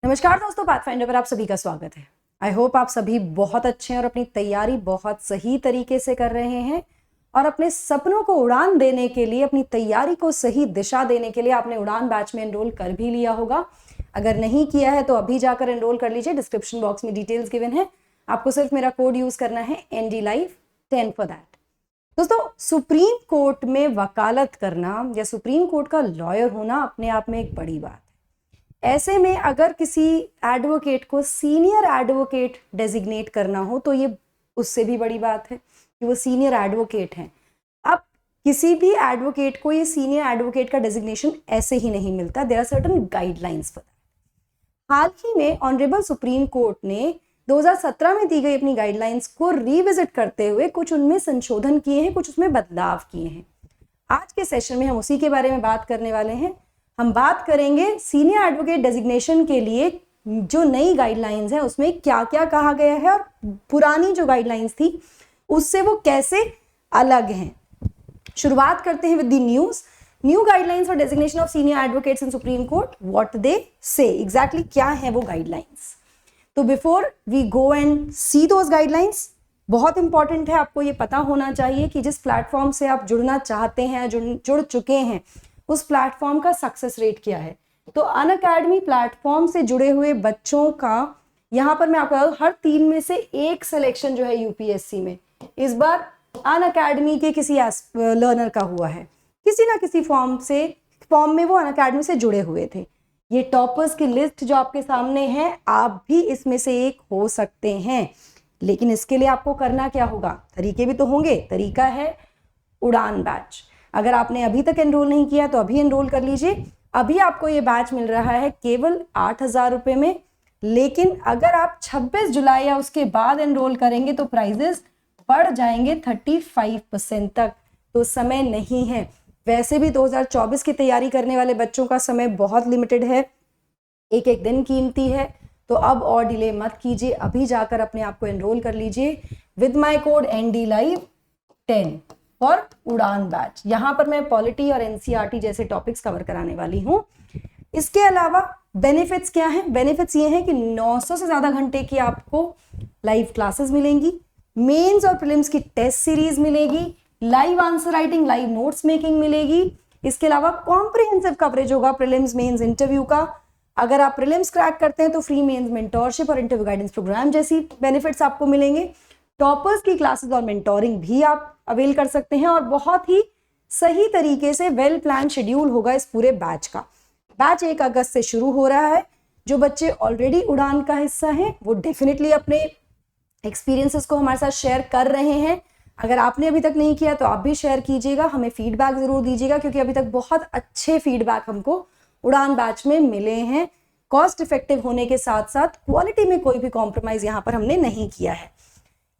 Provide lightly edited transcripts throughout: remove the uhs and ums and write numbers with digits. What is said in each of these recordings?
नमस्कार दोस्तों, पाथफाइंडर पर आप सभी का स्वागत है। आई होप आप सभी बहुत अच्छे हैं और अपनी तैयारी बहुत सही तरीके से कर रहे हैं और अपने सपनों को उड़ान देने के लिए, अपनी तैयारी को सही दिशा देने के लिए आपने उड़ान बैच में एनरोल कर भी लिया होगा। अगर नहीं किया है तो अभी जाकर एनरोल कर लीजिए, डिस्क्रिप्शन बॉक्स में डिटेल्स गिवन है। आपको सिर्फ मेरा कोड यूज करना है NDLive10 फॉर दैट। दोस्तों, सुप्रीम कोर्ट में वकालत करना या सुप्रीम कोर्ट का लॉयर होना अपने आप में एक बड़ी बात है। ऐसे में अगर किसी एडवोकेट को सीनियर एडवोकेट डेजिग्नेट करना हो तो ये उससे भी बड़ी बात है कि वो सीनियर एडवोकेट हैं। अब किसी भी एडवोकेट को ये सीनियर एडवोकेट का डेजिग्नेशन ऐसे ही नहीं मिलता। There are certain guidelines for that. हाल ही में ऑनरेबल सुप्रीम कोर्ट ने 2017 में दी गई अपनी गाइडलाइंस को रिविजिट करते हुए कुछ उनमें संशोधन किए हैं, कुछ उसमें बदलाव किए हैं। आज के सेशन में हम उसी के बारे में बात करने वाले हैं। हम बात करेंगे सीनियर एडवोकेट डेजिग्नेशन के लिए जो नई गाइडलाइंस हैं उसमें क्या क्या कहा गया है और पुरानी जो गाइडलाइंस थी उससे वो कैसे अलग हैं। शुरुआत करते हैं with the new guidelines for designation of senior advocates in Supreme Court. What they say, exactly क्या है वो गाइडलाइंस। तो before we go and see those guidelines, बहुत इंपॉर्टेंट है, आपको ये पता होना चाहिए कि जिस प्लेटफॉर्म से आप जुड़ना चाहते हैं, जुड़ चुके हैं, उस प्लेटफॉर्म का सक्सेस रेट क्या है। तो अनअकैडमी प्लेटफॉर्म से जुड़े हुए बच्चों का यहाँ पर मैं आपको हर 3 में से एक सिलेक्शन जो है यूपीएससी में इस बार अनअकैडमी के किसी लर्नर का हुआ है। किसी ना किसी फॉर्म में वो अनअकैडमी से जुड़े हुए थे। ये टॉपर्स की लिस्ट जो आपके सामने है, आप भी इसमें से एक हो सकते हैं। लेकिन इसके लिए आपको करना क्या होगा, तरीके भी तो होंगे। तरीका है उड़ान बैच। अगर आपने अभी तक एनरोल नहीं किया तो अभी एनरोल कर लीजिए। अभी आपको ये बैच मिल रहा है केवल 8,000 रुपये में। लेकिन अगर आप 26 जुलाई या उसके बाद एनरोल करेंगे तो प्राइजेस बढ़ जाएंगे 35% तक। तो समय नहीं है। वैसे भी 2024 की तैयारी करने वाले बच्चों का समय बहुत लिमिटेड है, एक एक दिन कीमती है। तो अब और डिले मत कीजिए, अभी जाकर अपने आप को एनरोल कर लीजिए विद माई कोड NDLive10 और उड़ान बैच। यहाँ पर मैं पॉलिटी और NCERT जैसे टॉपिक्स कवर कराने वाली हूँ। इसके अलावा बेनिफिट्स क्या हैं? बेनिफिट्स ये हैं कि 900 से ज़्यादा घंटे की आपको लाइव क्लासेस मिलेंगी, मेंस और प्रीलिम्स की टेस्ट सीरीज मिलेगी, live answer writing, live notes making मिलेगी। इसके अलावा कॉम्प्रिहेंसिव कवरेज होगा प्रीलिम्स मेंस इंटरव्यू का। अगर आप प्रीलिम्स क्रैक करते हैं तो फ्री मेंस मेंटोरशिप और इंटरव्यू गाइडेंस प्रोग्राम जैसी बेनिफिट्स आपको मिलेंगे। टॉपर्स की क्लासेस और मेंटोरिंग भी आप अवेल कर सकते हैं और बहुत ही सही तरीके से वेल प्लान शेड्यूल होगा इस पूरे बैच का। बैच 1 अगस्त से शुरू हो रहा है। जो बच्चे ऑलरेडी उड़ान का हिस्सा हैं वो डेफिनेटली अपने एक्सपीरियंसेस को हमारे साथ शेयर कर रहे हैं। अगर आपने अभी तक नहीं किया तो आप भी शेयर कीजिएगा, हमें फीडबैक जरूर दीजिएगा, क्योंकि अभी तक बहुत अच्छे फीडबैक हमको उड़ान बैच में मिले हैं। कॉस्ट इफेक्टिव होने के साथ साथ क्वालिटी में कोई भी कॉम्प्रोमाइज यहाँ पर हमने नहीं किया है।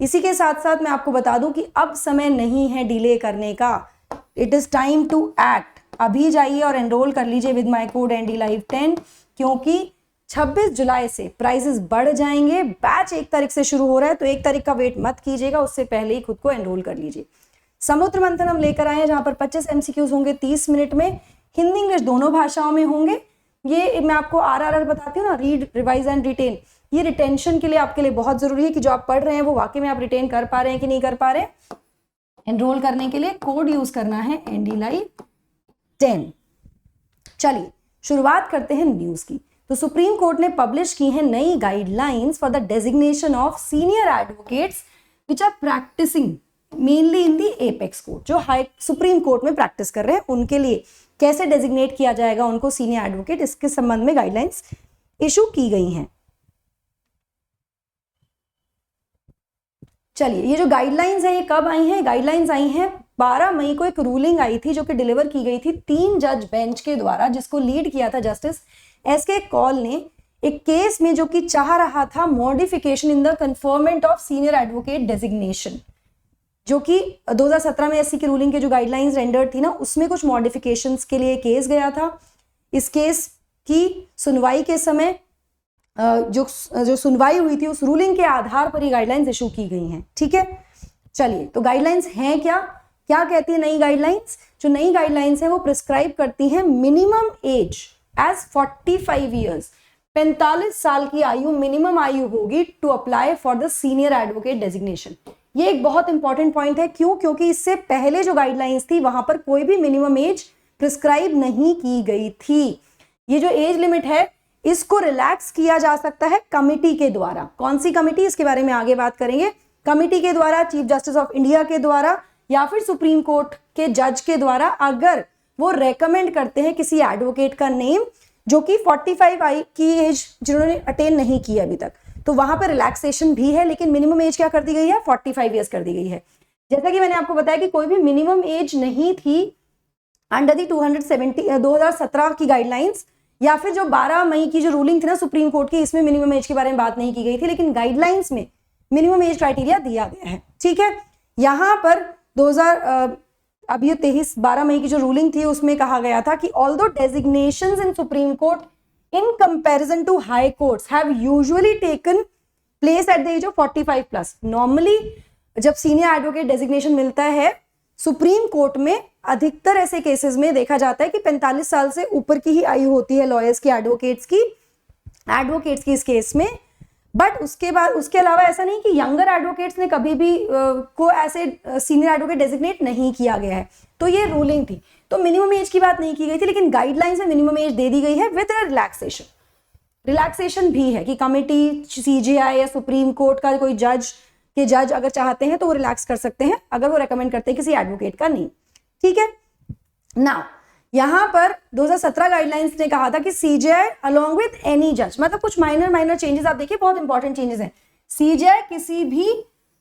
इसी के साथ साथ मैं आपको बता दूं कि अब समय नहीं है डिले करने का। It is time to act. अभी जाइए और एनरोल कर लीजिए विद माई कोड NDLive10, क्योंकि 26 जुलाई से प्राइसेस बढ़ जाएंगे। बैच 1 तारीख से शुरू हो रहा है तो 1 तारीख का वेट मत कीजिएगा, उससे पहले ही खुद को एनरोल कर लीजिए। समुद्र मंथन हम लेकर आए हैं जहां पर 25 MCQs होंगे 30 मिनट में। हिंदी इंग्लिश दोनों भाषाओं में होंगे। ये मैं आपको RRR बताती हूँ ना, रीड रिवाइज एंड रिटेन। ये रिटेंशन के लिए आपके लिए बहुत जरूरी है कि जो आप पढ़ रहे हैं वो वाकई में आप रिटेन कर पा रहे हैं कि नहीं कर पा रहे हैं। एनरोल करने के लिए कोड यूज करना है NDLive10। चलिए शुरुआत करते हैं न्यूज की। तो सुप्रीम कोर्ट ने पब्लिश की है नई guidelines for the designation of senior advocates which are practising mainly in the apex court. जो सुप्रीम कोर्ट में प्रैक्टिस कर रहे हैं उनके लिए कैसे डेजिग्नेट किया जाएगा उनको सीनियर एडवोकेट, इसके संबंध में गाइडलाइंस इशू की गई हैं। चलिए, ये जो गाइडलाइंस हैं ये कब आई हैं? गाइडलाइंस आई हैं 12 मई को। एक रूलिंग आई थी जो कि डिलीवर की गई थी 3 जज बेंच के द्वारा, जिसको लीड किया था जस्टिस SK कौल ने, एक केस में जो कि चाह रहा था modification in the conferment of senior advocate designation, जो कि 2017 में SC की रूलिंग के जो गाइडलाइंस रेंडर्ड थी ना, उसमें कुछ मॉडिफिकेशंस के लिए केस गया था। इस केस की सुनवाई के समय जो सुनवाई हुई थी उस रूलिंग के आधार पर ही गाइडलाइंस इशू की गई हैं। ठीक है, चलिए, तो गाइडलाइंस हैं क्या कहती है नई गाइडलाइंस? जो नई गाइडलाइंस है वो प्रिस्क्राइब करती है मिनिमम एज एज 45 ईयर्स 45 साल की आयु मिनिमम आयु होगी to apply for the senior advocate designation. ये एक बहुत इंपॉर्टेंट पॉइंट है। क्यों? क्योंकि इससे पहले जो गाइडलाइंस थी वहां पर कोई भी मिनिमम एज प्रिस्क्राइब नहीं की गई थी। ये जो एज लिमिट है इसको रिलैक्स किया जा सकता है कमिटी के द्वारा। कौन सी कमिटी, इसके बारे में आगे बात करेंगे। कमिटी के द्वारा, चीफ जस्टिस ऑफ इंडिया के द्वारा या फिर सुप्रीम कोर्ट के जज के द्वारा, अगर वो रेकमेंड करते हैं किसी एडवोकेट का नेम जो कि 45 की एज जिन्होंने अटेन नहीं की अभी तक, तो वहां पर रिलैक्सेशन भी है, लेकिन मिनिमम एज क्या कर दी गई है? 45 ईयर्स कर दी गई है। जैसा कि मैंने आपको बताया कि कोई भी मिनिमम एज नहीं थी अंडर दी 2017 की गाइडलाइंस, या फिर जो 12 मई की जो रूलिंग थी ना सुप्रीम कोर्ट की, इसमें मिनिमम एज के बारे में बात नहीं की गई थी, लेकिन गाइडलाइंस में मिनिमम एज क्राइटेरिया दिया गया है। ठीक है, यहां पर 12 मई की जो रूलिंग थी उसमें कहा गया था कि although designations in Supreme Court in comparison to High Courts have usually taken place at the age of 45 plus. Normally जब सीनियर एडवोकेट डेजिग्नेशन मिलता है सुप्रीम कोर्ट में, अधिकतर ऐसे केसेस में देखा जाता है कि 45 साल से ऊपर की ही आयु होती है लॉयर्स की, एडवोकेट्स की इस केस में। बट उसके बाद, उसके अलावा ऐसा नहीं कि यंगर एडवोकेट्स ने कभी भी को ऐसे सीनियर एडवोकेट डेजिग्नेट नहीं किया गया है। तो ये रूलिंग थी, तो मिनिमम एज की बात नहीं की गई थी, लेकिन गाइडलाइंस में मिनिमम एज दे दी गई है विद रिलैक्सेशन भी है कि कमिटी, सीजेआई या सुप्रीम कोर्ट का कोई जज अगर चाहते हैं तो वो रिलैक्स कर सकते हैं अगर वो रेकमेंड करते हैं किसी एडवोकेट का नेम। ठीक है, नाउ यहां पर 2017 गाइडलाइंस ने कहा था कि सीजेआई अलोंग विद एनी जज, मतलब कुछ माइनर चेंजेस, आप देखिए बहुत इंपॉर्टेंट चेंजेस हैं। सीजेआई किसी भी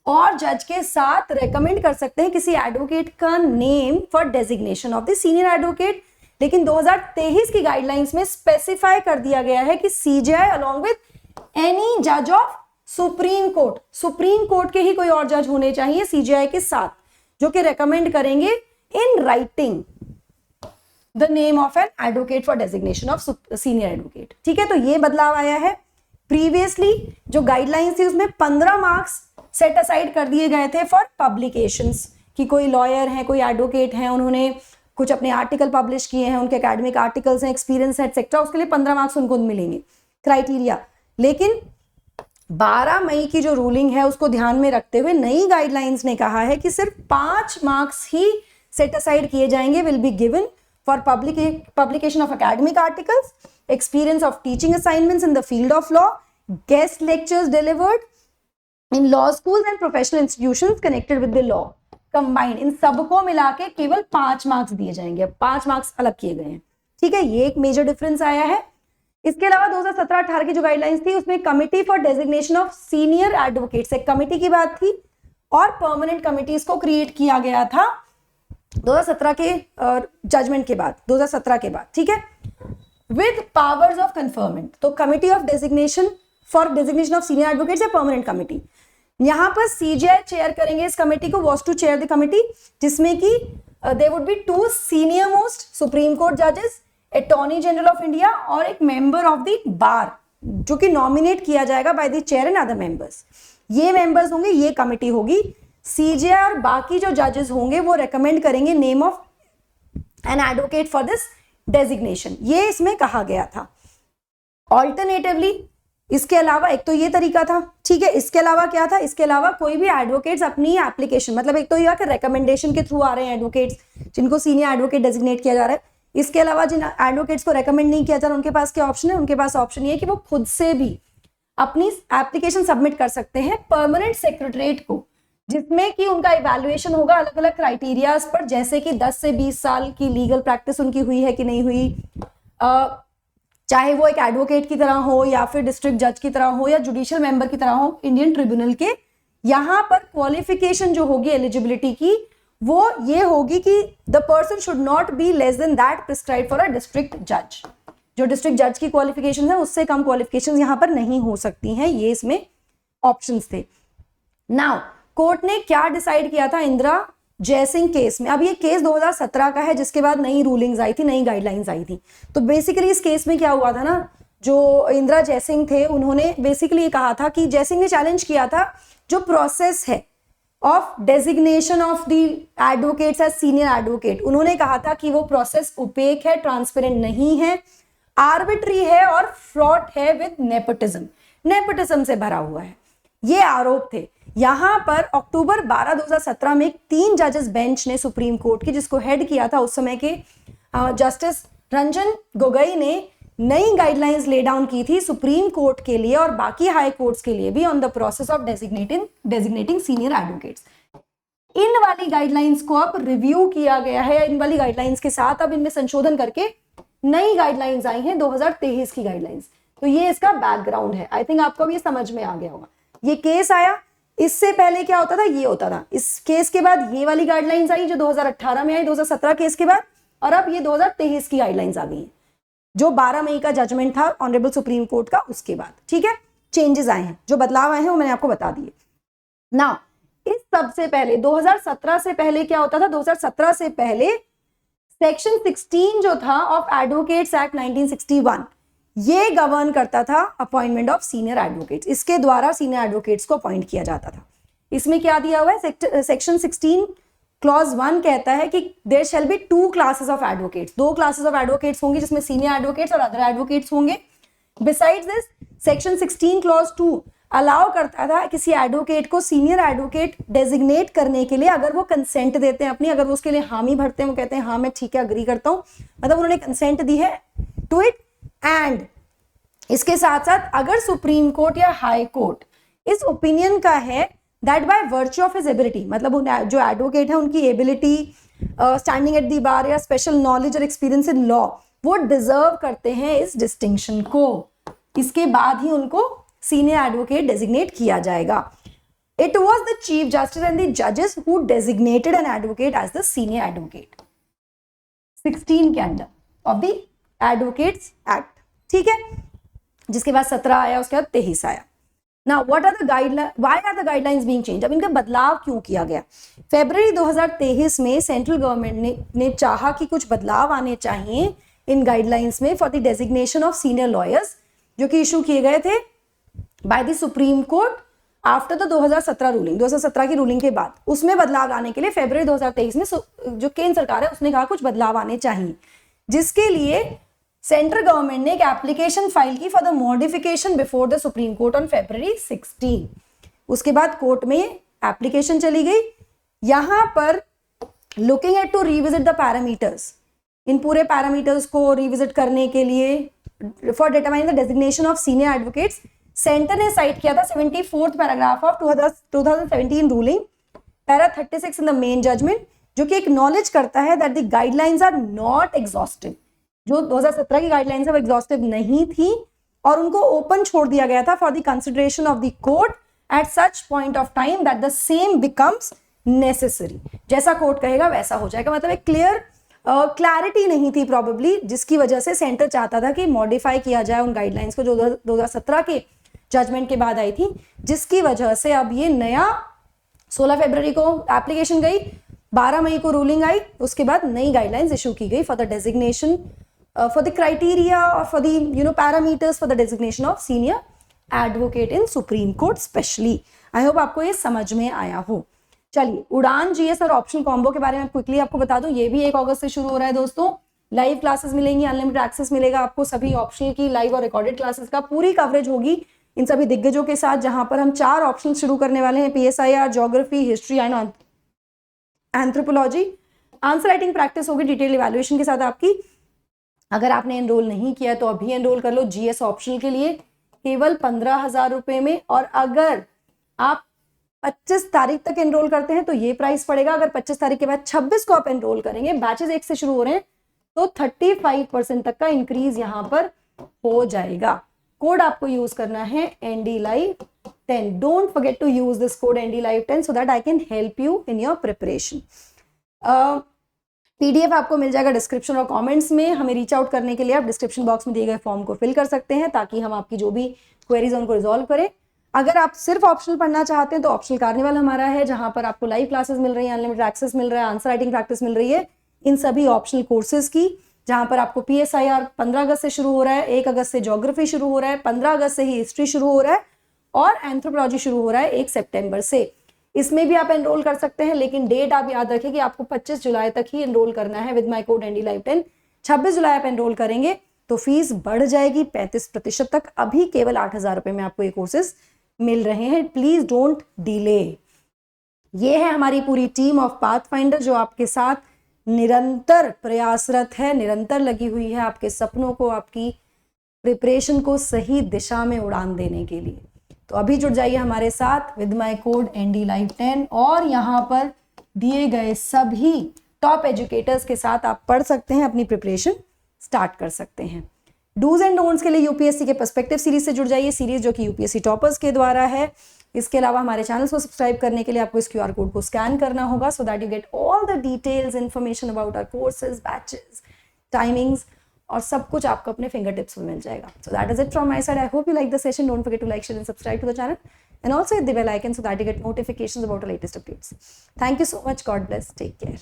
और जज के साथ रेकमेंड कर सकते हैं किसी एडवोकेट का name for designation of the senior advocate, लेकिन 2023 की गाइडलाइंस में स्पेसिफाई कर दिया गया है कि सीजेआई अलोंग विद एनी जज ऑफ सुप्रीम कोर्ट के ही कोई और जज होने चाहिए सीजेआई के साथ, जो कि रेकमेंड करेंगे in writing the name of an advocate for designation of senior advocate. ठीक है, तो ये बदलाव आया है। प्रीवियसली जो गाइडलाइंस थी उसमें 15 मार्क्स सेट असाइड कर दिए गए थे फॉर पब्लिकेशंस, कि कोई लॉयर है, कोई एडवोकेट है, उन्होंने कुछ अपने आर्टिकल पब्लिश किए हैं, उनके एकेडमिक आर्टिकल्स हैं, एक्सपीरियंस है एक्सेट्रा, उसके लिए 15 मार्क्स उनको मिलेंगे क्राइटेरिया। लेकिन 12 मई की जो रूलिंग है उसको ध्यान में रखते हुए नई गाइडलाइंस ने कहा है कि सिर्फ 5 मार्क्स ही सेट असाइड किए जाएंगे, will be given for publication of academic articles, experience of teaching assignments in the field of law, guest lectures delivered in law schools and professional institutions connected with the law combined। इन सबको मिला के केवल 5 marks दिए जाएंगे, 5 marks अलग किए गए हैं। ठीक है, ये एक मेजर डिफरेंस आया है। इसके अलावा 2017-18 की जो गाइडलाइंस थी उसमें committee for designation of senior advocates, एक कमिटी की बात थी, और परमानेंट कमिटीज को क्रिएट किया गया था 2017 के जजमेंट के बाद, 2017 के बाद। ठीक है, विद पावर्स ऑफ कन्फर्मेंट। तो committee of designation for designation of senior advocates या परमानेंट कमिटी, यहां पर सीजेआई चेयर करेंगे इस कमिटी को, was to chair the committee, जिसमें कि there would be 2 senior most Supreme Court जजेस, अटॉर्नी जनरल ऑफ इंडिया और एक मेंबर ऑफ द बार, जो कि नॉमिनेट किया जाएगा by the chair and other members. ये मेंबर्स होंगे, ये कमिटी होगी। सीजेआई और बाकी जो जजेस होंगे वो रेकमेंड करेंगे name of an advocate for this designation, ये इसमें कहा गया था। ऑल्टरनेटिवली इसके अलावा एक तो ये तरीका था, ठीक है, इसके अलावा क्या था, इसके अलावा कोई भी एडवोकेट्स अपनी एप्लीकेशन, मतलब एक तो यह कि रेकमेंडेशन के थ्रू आ रहे हैं एडवोकेट्स जिनको सीनियर एडवोकेट डेजिग्नेट किया जा रहा है, इसके अलावा जिन एडवोकेट्स को रेकमेंड नहीं किया जा रहा उनके पास क्या ऑप्शन है, उनके पास ऑप्शन ये है कि वो खुद से भी अपनी एप्लीकेशन सबमिट कर सकते हैं परमानेंट सेक्रेटरीट को, जिसमें कि उनका इवैल्यूएशन होगा अलग अलग क्राइटेरियाज पर, जैसे कि 10 से 20 साल की लीगल प्रैक्टिस उनकी हुई है कि नहीं हुई, चाहे वो एक एडवोकेट की तरह हो या फिर डिस्ट्रिक्ट जज की तरह हो या जुडिशियल मेंबर की तरह हो इंडियन ट्रिब्यूनल के। यहां पर क्वालिफिकेशन जो होगी एलिजिबिलिटी की वो ये होगी कि the person should not be less than that prescribed for a district जज। जो डिस्ट्रिक्ट जज की क्वालिफिकेशन है उससे कम क्वालिफिकेशन यहां पर नहीं हो सकती हैं, ये इसमें ऑप्शंस थे। नाउ कोर्ट ने क्या डिसाइड किया था इंदिरा जयसिंह केस में। अब ये केस 2017 का है, जिसके बाद नई रूलिंग्स आई थी, नई गाइडलाइंस आई थी। तो बेसिकली इस केस में क्या हुआ था ना, जो इंदिरा जयसिंह थे उन्होंने बेसिकली कहा था कि जयसिंह ने चैलेंज किया था जो प्रोसेस है of designation of the advocates as senior advocate, उन्होंने कहा था कि वो प्रोसेस ओपेक है, ट्रांसपेरेंट नहीं है, आर्बिट्री है और फ्रॉड है विद नेपोटिज्म, नेपोटिज्म से भरा हुआ है, ये आरोप थे। यहां पर अक्टूबर 12 2017 में 3 जजेस बेंच ने सुप्रीम कोर्ट की, जिसको हेड किया था उस समय के जस्टिस रंजन गोगोई ने, नई गाइडलाइंस ले डाउन की थी सुप्रीम कोर्ट के लिए और बाकी हाई कोर्ट्स के लिए भी on the process of designating senior advocates. इन वाली गाइडलाइंस को अब रिव्यू किया गया है, इन वाली गाइडलाइंस के साथ अब इनमें संशोधन करके नई गाइडलाइंस आई हैं 2023 की गाइडलाइंस। तो ये इसका बैकग्राउंड है। आई थिंक आपको भी समझ में आ गया होगा। ये केस आया, इससे पहले क्या होता था, ये होता था। इस केस के बाद ये वाली गाइडलाइंस आई जो 2018 में आई, 2017 केस के बाद, और अब ये 2023 की गाइडलाइंस आ गई है जो 12 मई का जजमेंट था ऑनरेबल सुप्रीम कोर्ट का, उसके बाद। ठीक है, चेंजेस आए हैं, जो बदलाव आए हैं वो मैंने आपको बता दिए ना। इस सबसे पहले 2017 से पहले क्या होता था, 2017 से पहले सेक्शन 16 जो था ऑफ एडवोकेट्स एक्ट 1961, ये गवर्न करता था अपॉइंटमेंट ऑफ सीनियर एडवोकेट्स। इसके द्वारा सीनियर एडवोकेट्स को अपॉइंट किया जाता था। इसमें क्या दिया हुआ है, सेक्शन 16 क्लॉज 1 कहता है कि there shall be 2 classes of advocates, 2 classes of advocates होंगे, जिसमें सीनियर एडवोकेट्स और अदर एडवोकेट्स होंगे। Besides this, section 16 clause 2 allow करता था किसी एडवोकेट को सीनियर एडवोकेट डेजिग्नेट करने के लिए, अगर वो कंसेंट देते हैं अपनी, अगर वो उसके लिए हामी भरते हैं, वो कहते हैं हाँ मैं ठीक है अग्री करता हूं, मतलब उन्होंने कंसेंट दी है टू इट। एंड इसके साथ साथ अगर सुप्रीम कोर्ट या हाई कोर्ट इस ओपिनियन का है that by virtue of his ability, मतलब जो एडवोकेट है उनकी ability, standing at the bar या स्पेशल नॉलेज और एक्सपीरियंस इन लॉ, वो डिजर्व करते हैं इस डिस्टिंक्शन को, इसके बाद ही उनको सीनियर एडवोकेट डेजिग्नेट किया जाएगा। It was the chief justice and the जजेस who designated an advocate as the senior advocate 16 के under of the advocates act. ठीक है, जिसके बाद 17 आया, उसके बाद 23 आया। Now, what are the guidelines? Why are the guidelines being changed? अब इनका बदलाव क्यों किया गया? फरवरी 2023 में सेंट्रल गवर्नमेंट ने चाहा कि कुछ बदलाव आने चाहिए इन गाइडलाइंस में for the designation of senior lawyers, जो कि इशू किए गए थे by the supreme court after the 2017 ruling, 2017 की रूलिंग के बाद। उसमें बदलाव लाने के लिए फरवरी 2023 में जो केंद्र सरकार है उसने कहा कुछ बदलाव आने चाहिए, जिसके लिए सेंट्रल गवर्नमेंट ने एक एप्लीकेशन फाइल की for the modification before the supreme court on फरवरी 16। उसके बाद कोर्ट में एप्लीकेशन चली गई। यहां पर looking at to revisit the parameters, इन पूरे पैरामीटर्स को रिविजिट करने के लिए for determining the designation of senior advocates, centre ने साइट किया था 74th paragraph of 2017 ruling, para 36 in the main judgment, जो कि एक्नॉलेज करता है that the guidelines are not exhaustive. जो 2017 की गाइडलाइंस है वो एग्जॉस्टिव नहीं थी और उनको ओपन छोड़ दिया गया था for the consideration of the court at such point of time that the same becomes necessary. जैसा कोर्ट कहेगा वैसा हो जाएगा, मतलब एक क्लियर क्लैरिटी नहीं थी प्रॉबेबली, जिसकी वजह से सेंटर चाहता था कि मॉडिफाई किया जाए उन गाइडलाइंस को जो 2017 के जजमेंट के बाद आई थी, जिसकी वजह से अब ये नया 16 फरवरी को एप्लीकेशन गई, 12 मई को रूलिंग आई, उसके बाद नई गाइडलाइंस इशू की गई for the designation for the criteria or for the parameters for the designation of senior advocate in Supreme Court specially. I hope आपको ये समझ में आया हो। चलिए, उड़ान जीएस और ऑप्शनल कॉम्बो के बारे में क्विकली आपको बता दूं, ये भी 1 अगस्त से शुरू हो रहा है दोस्तों। लाइव क्लासेस मिलेंगी, अनलिमिटेड एक्सेस मिलेगा आपको सभी ऑप्शनल की लाइव और रिकॉर्डेड क्लासेस का, पूरी कवरेज होगी इन सभी दिग्गजों के साथ, जहां पर हम 4 ऑप्शनल शुरू करने वाले हैं, PSIR, geography, history and anthropology. Answer writing practice होगी डिटेल इवैल्यूएशन के साथ आपकी। अगर आपने एनरोल नहीं किया तो अभी एनरोल कर लो जीएस ऑप्शनल के लिए केवल 15,000 रुपए में, और अगर आप 25 तारीख तक एनरोल करते हैं तो ये प्राइस पड़ेगा। अगर 25 तारीख के बाद 26 को आप एनरोल करेंगे, बैचेस 1 से शुरू हो रहे हैं, तो 35% तक का इंक्रीज यहां पर हो जाएगा। कोड आपको यूज करना है NDLive10। Don't forget to use this code NDLive10 so that I can help you in your preparation. PDF आपको मिल जाएगा डिस्क्रिप्शन और कमेंट्स में। हमें रीच आउट करने के लिए आप डिस्क्रिप्शन बॉक्स में दिए गए फॉर्म को फिल कर सकते हैं, ताकि हम आपकी जो भी क्वेरीज है उनको रिजॉल्व करें। अगर आप सिर्फ ऑप्शनल पढ़ना चाहते हैं तो ऑप्शनल कार्निवल हमारा है, जहां पर आपको लाइव क्लासेस मिल रही हैं, अनलिमिटेड एक्सेस मिल रहा है, आंसर राइटिंग प्रैक्टिस मिल रही है इन सभी ऑप्शनल कोर्सेज की, जहां पर आपको PSIR 15 अगस्त से शुरू हो रहा है, 1 अगस्त से ज्योग्राफी शुरू हो रहा है, 15 अगस्त से ही हिस्ट्री शुरू हो रहा है, और एंथ्रोपोलॉजी शुरू हो रहा है 1 सितंबर से। इसमें भी आप एनरोल कर सकते हैं, लेकिन डेट आप याद रखें कि आपको 25 जुलाई तक ही एनरोल करना है विद माय कोड NDLive10। 26 जुलाई आप एनरोल करेंगे तो फीस बढ़ जाएगी 35% तक। अभी केवल 8,000 रुपये में आपको ये कोर्सेज मिल रहे हैं। Please don't delay. ये है हमारी पूरी टीम ऑफ पाथफाइंडर जो आपके साथ निरंतर प्रयासरत है, निरंतर लगी हुई है आपके सपनों को, आपकी प्रिपरेशन को सही दिशा में उड़ान देने के लिए। तो अभी जुड़ जाइए हमारे साथ विद माय कोड NDLive10 और यहाँ पर दिए गए सभी टॉप एजुकेटर्स के साथ आप पढ़ सकते हैं, अपनी प्रिपरेशन स्टार्ट कर सकते हैं। डूज एंड डोंट्स के लिए यूपीएससी के पर्सपेक्टिव सीरीज से जुड़ जाइए, सीरीज जो कि यूपीएससी टॉपर्स के द्वारा है। इसके अलावा हमारे चैनल को सब्सक्राइब करने के लिए आपको इस QR कोड को स्कैन करना होगा so that you get all the details information about our courses, batches, timings और सब कुछ आपको अपने फिंगर टिप्स में मिल जाएगा। So that is it from my side. I hope you like the session. Don't forget to like, share and subscribe to the channel and also hit the bell icon so that you get notifications about our latest updates. Thank you so much. God bless. Take care.